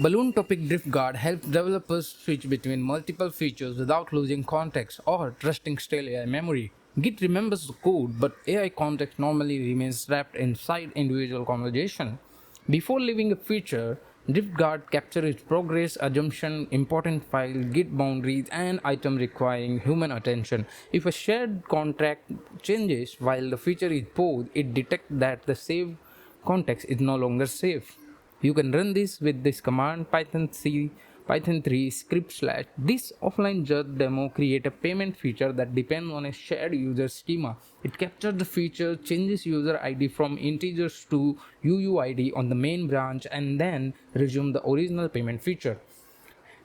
BalloonTopic Drift Guard helps developers switch between multiple features without losing context or trusting stale AI memory. Git remembers the code, but AI context normally remains wrapped inside individual conversation. Before leaving a feature, Drift Guard captures its progress, assumption, important file, Git boundaries, and item requiring human attention. If a shared contract changes while the feature is paused, it detects that the saved context is no longer safe. You can run this with this command python 3 script slash. This offline just demo create a payment feature that depends on a shared user schema. It captures the feature, changes user ID from integers to UUID on the main branch, and then resume the original payment feature.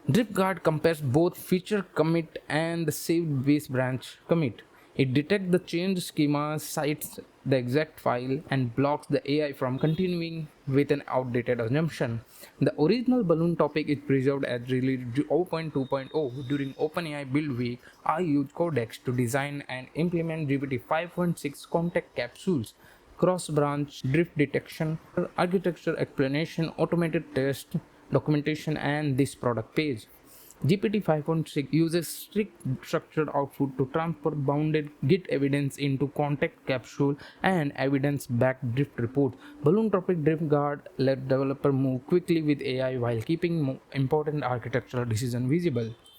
DriftGuard compares both feature commit and the saved base branch commit. It detects the change schema, cites the exact file, and blocks the AI from continuing with an outdated assumption. The original balloon topic is preserved as release 0.2.0. During OpenAI Build Week, I used Codex to design and implement GPT 5.6 context capsules, cross-branch drift detection, architecture explanation, automated test, documentation, and this product page. GPT 5.6 uses strict structured output to transfer bounded Git evidence into context capsule and evidence-backed drift report. BalloonTopic Drift Guard let developer move quickly with AI while keeping important architectural decisions visible.